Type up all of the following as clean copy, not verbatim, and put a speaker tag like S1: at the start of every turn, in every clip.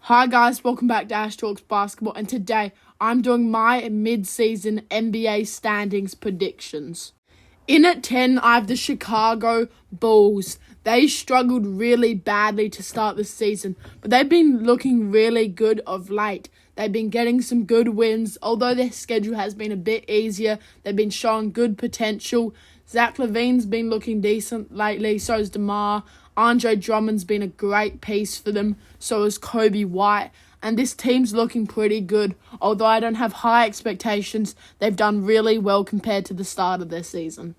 S1: Hi guys, welcome back to Ash Talks Basketball, and today I'm doing my mid-season NBA standings predictions. In at 10, I have the Chicago Bulls. They struggled really badly to start the season, but they've been looking really good of late. They've been getting some good wins, although their schedule has been a bit easier. They've been showing good potential. Zach LaVine's been looking decent lately, so has DeMar. Andre Drummond's been a great piece for them, so is Kobe White. And this team's looking pretty good. Although I don't have high expectations, they've done really well compared to the start of their season.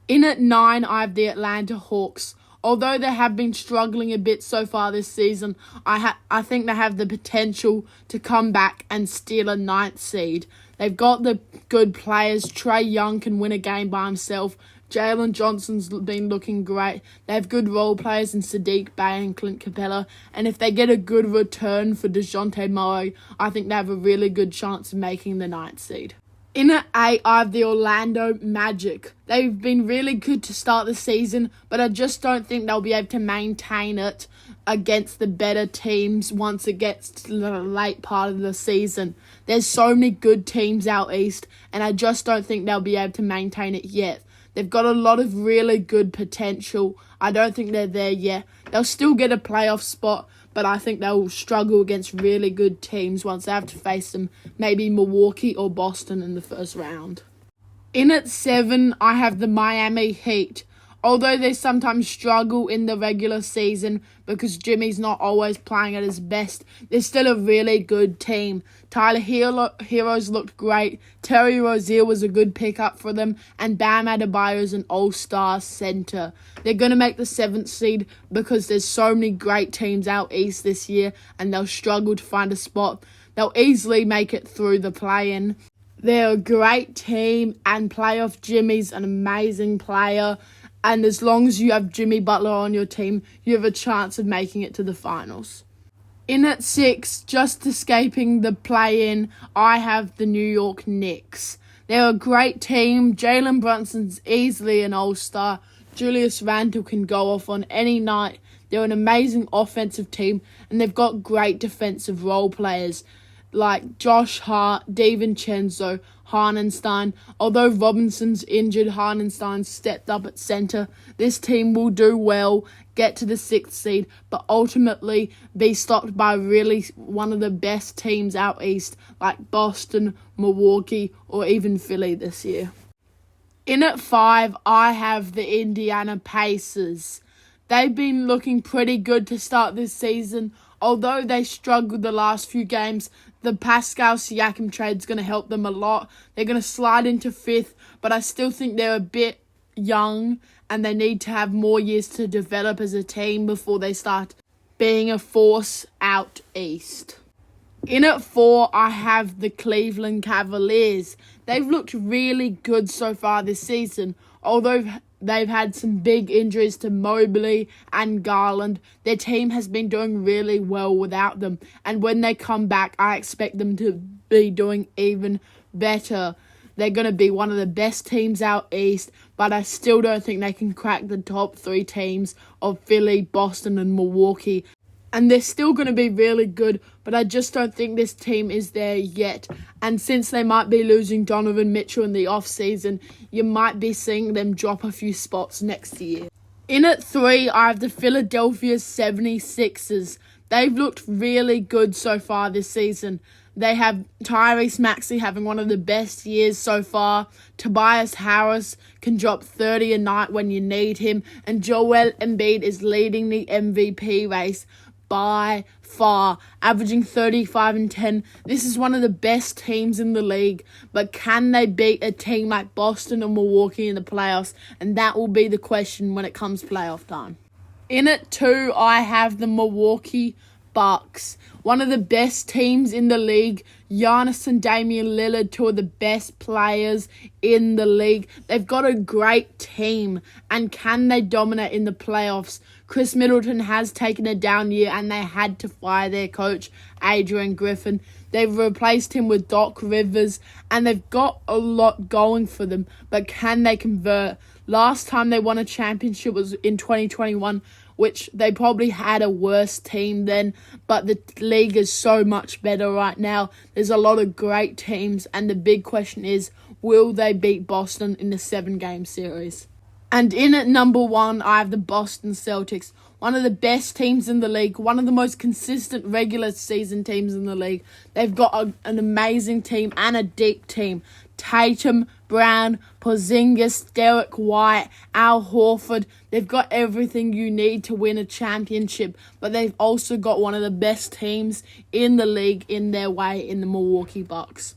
S1: In at 9, I have the Atlanta Hawks. Although they have been struggling a bit so far this season, I think they have the potential to come back and steal a 9th seed. They've got the good players. Trae Young can win a game by himself. Jalen Johnson's been looking great. They have good role players in Saddiq Bey and Clint Capella. And if they get a good return for DeJounte Murray, I think they have a really good chance of making the 9th seed. In at 8, I have the Orlando Magic. They've been really good to start the season, but I just don't think they'll be able to maintain it against the better teams once it gets to the late part of the season. There's so many good teams out east, and I just don't think they'll be able to maintain it yet. They've got a lot of really good potential. I don't think they're there yet. They'll still get a playoff spot, but I think they'll struggle against really good teams once they have to face them, maybe Milwaukee or Boston in the first round. In at 7, I have the Miami Heat. Although they sometimes struggle in the regular season because Jimmy's not always playing at his best, they're still a really good team. Tyler Hero's looked great. Terry Rozier was a good pickup for them, and Bam Adebayo is an all-star center. They're going to make the 7th seed because there's so many great teams out east this year, and they'll struggle to find a spot. They'll easily make it through the play-in. They're a great team, and playoff Jimmy's an amazing player. And as long as you have Jimmy Butler on your team, you have a chance of making it to the finals. In at 6, just escaping the play-in, I have the New York Knicks. They're a great team. Jalen Brunson's easily an all-star. Julius Randle can go off on any night. They're an amazing offensive team, and they've got great defensive role players like Josh Hart, DiVincenzo, Hartenstein. Although Robinson's injured, Hartenstein stepped up at center. This team will do well, get to the 6th seed, but ultimately be stopped by really one of the best teams out east, like Boston, Milwaukee, or even Philly this year. In at 5, I have the Indiana Pacers. They've been looking pretty good to start this season. Although they struggled the last few games, the Pascal Siakam trade's going to help them a lot. They're going to slide into 5th, but I still think they're a bit young and they need to have more years to develop as a team before they start being a force out east. In at 4, I have the Cleveland Cavaliers. They've looked really good so far this season. Although they've had some big injuries to Mobley and Garland, their team has been doing really well without them. And when they come back, I expect them to be doing even better. They're going to be one of the best teams out east, but I still don't think they can crack the top 3 teams of Philly, Boston, and Milwaukee. And they're still going to be really good, but I just don't think this team is there yet. And since they might be losing Donovan Mitchell in the off-season, you might be seeing them drop a few spots next year. In at 3, I have the Philadelphia 76ers. They've looked really good so far this season. They have Tyrese Maxey having one of the best years so far. Tobias Harris can drop 30 a night when you need him. And Joel Embiid is leading the MVP race by far, averaging 35 and 10. This is one of the best teams in the league, but can they beat a team like Boston and Milwaukee in the playoffs? And that will be the question when it comes playoff time. In at 2, I have the Milwaukee Bucks, one of the best teams in the league. Giannis and Damian Lillard, 2 of the best players in the league. They've got a great team, and can they dominate in the playoffs? Chris Middleton has taken a down year, and they had to fire their coach, Adrian Griffin. They've replaced him with Doc Rivers, and they've got a lot going for them, but can they convert? Last time they won a championship was in 2021 which they probably had a worse team then, but the league is so much better right now. There's a lot of great teams, and the big question is, will they beat Boston in the 7-game series? And in at number 1, I have the Boston Celtics, one of the best teams in the league, one of the most consistent regular season teams in the league. They've got an amazing team and a deep team. Tatum, Brown, Porzingis, Derek White, Al Horford. They've got everything you need to win a championship, but they've also got one of the best teams in the league in their way in the Milwaukee Bucks.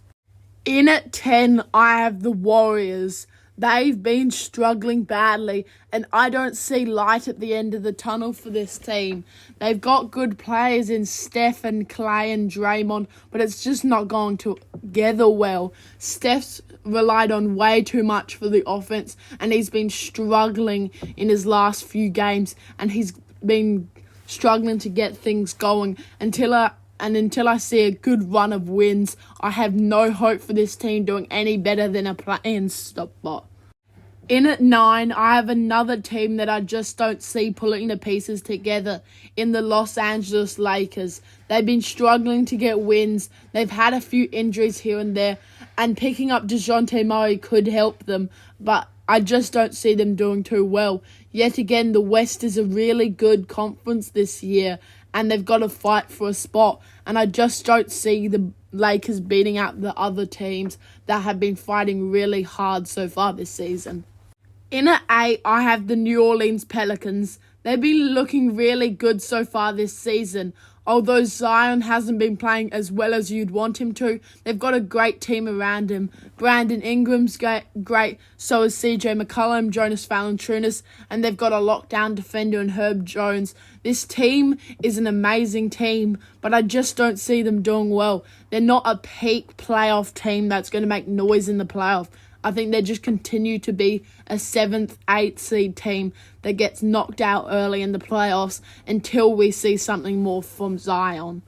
S1: In at 10, I have the Warriors. They've been struggling badly, and I don't see light at the end of the tunnel for this team. They've got good players in Steph and Clay and Draymond, but it's just not going together well. Steph's relied on way too much for the offense, and he's been struggling in his last few games, and he's been struggling to get things going until I see a good run of wins. I have no hope for this team doing any better than a play-in spot. In at 9, I have another team that I just don't see pulling the pieces together in the Los Angeles Lakers. They've been struggling to get wins. They've had a few injuries here and there, and picking up DeJounte Murray could help them, but I just don't see them doing too well. Yet again, the West is a really good conference this year, and they've got to fight for a spot, and I just don't see the Lakers beating out the other teams that have been fighting really hard so far this season. In at 8, I have the New Orleans Pelicans. They've been looking really good so far this season. Although Zion hasn't been playing as well as you'd want him to, they've got a great team around him. Brandon Ingram's great, so is CJ McCollum, Jonas Valanciunas, and they've got a lockdown defender in Herb Jones. This team is an amazing team, but I just don't see them doing well. They're not a peak playoff team that's going to make noise in the playoff. I think they just continue to be a 7th, 8th seed team that gets knocked out early in the playoffs until we see something more from Zion.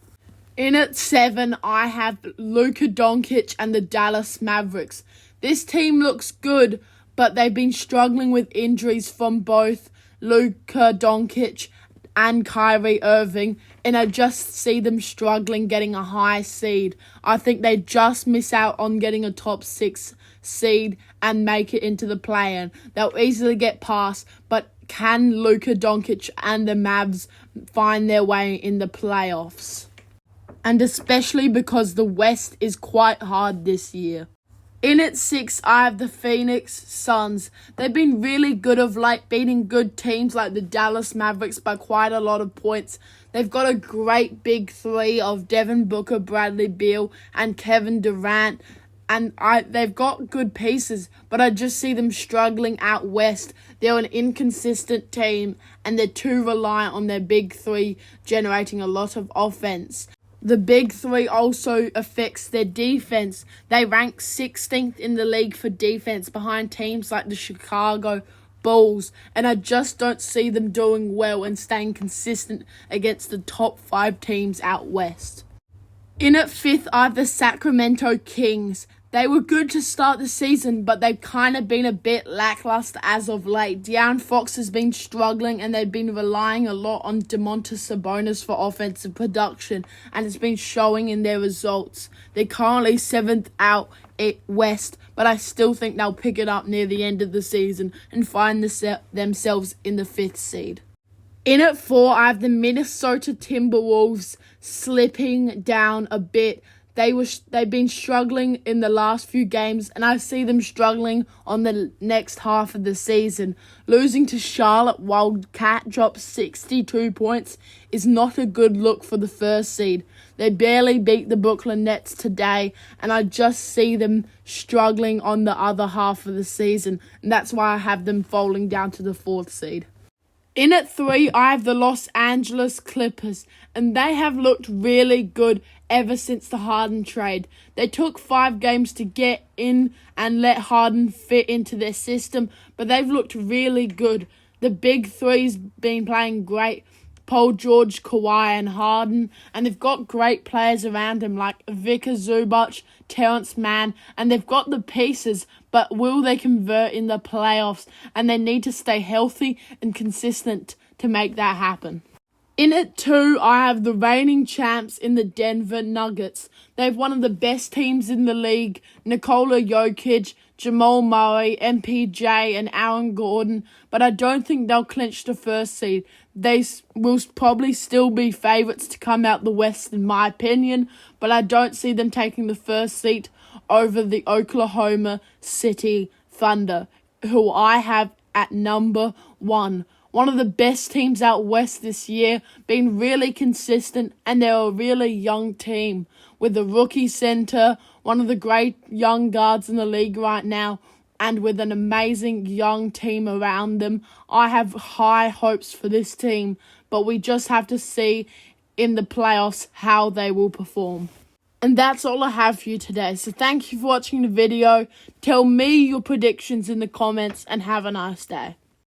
S1: In at 7, I have Luka Doncic and the Dallas Mavericks. This team looks good, but they've been struggling with injuries from both Luka Doncic and Kyrie Irving, and I just see them struggling getting a high seed. I think they just miss out on getting a top 6 seed and make it into the play-in. They'll easily get past, but can Luka Doncic and the Mavs find their way in the playoffs? And especially because the West is quite hard this year. In at 6, I have the Phoenix Suns. They've been really good of late, beating good teams like the Dallas Mavericks by quite a lot of points. They've got a great big 3 of Devin Booker, Bradley Beal, and Kevin Durant. And they've got good pieces, but I just see them struggling out west. They're an inconsistent team, and they're too reliant on their big 3 generating a lot of offense. The big 3 also affects their defense. They rank 16th in the league for defense behind teams like the Chicago Bulls, and I just don't see them doing well and staying consistent against the top 5 teams out west. In at 5th, I have the Sacramento Kings. They were good to start the season, but they've kind of been a bit lackluster as of late. De'Aaron Fox has been struggling, and they've been relying a lot on Domantas Sabonis for offensive production, and it's been showing in their results. They're currently 7th out west, but I still think they'll pick it up near the end of the season and find themselves in the 5th seed. In at 4, I have the Minnesota Timberwolves slipping down a bit. They've been struggling in the last few games, and I see them struggling on the next half of the season. Losing to Charlotte while Cat drops 62 points is not a good look for the 1st seed. They barely beat the Brooklyn Nets today, and I just see them struggling on the other half of the season, and that's why I have them falling down to the 4th seed. In at 3, I have the Los Angeles Clippers, and they have looked really good ever since the Harden trade. They took 5 games to get in and let Harden fit into their system, but they've looked really good. The big 3's been playing great. Paul George, Kawhi, and Harden, and they've got great players around him like Vika Zubac, Terrence Mann, and they've got the pieces, but will they convert in the playoffs? And they need to stay healthy and consistent to make that happen. In at 2, I have the reigning champs in the Denver Nuggets. They have one of the best teams in the league. Nikola Jokic, Jamal Murray, MPJ, and Aaron Gordon. But I don't think they'll clinch the first seed. They will probably still be favourites to come out the West, in my opinion. But I don't see them taking the first seat over the Oklahoma City Thunder, who I have at number 1. One of the best teams out west this year, being really consistent, and they're a really young team with a rookie center, one of the great young guards in the league right now, and with an amazing young team around them. I have high hopes for this team, but we just have to see in the playoffs how they will perform. And that's all I have for you today. So thank you for watching the video. Tell me your predictions in the comments and have a nice day.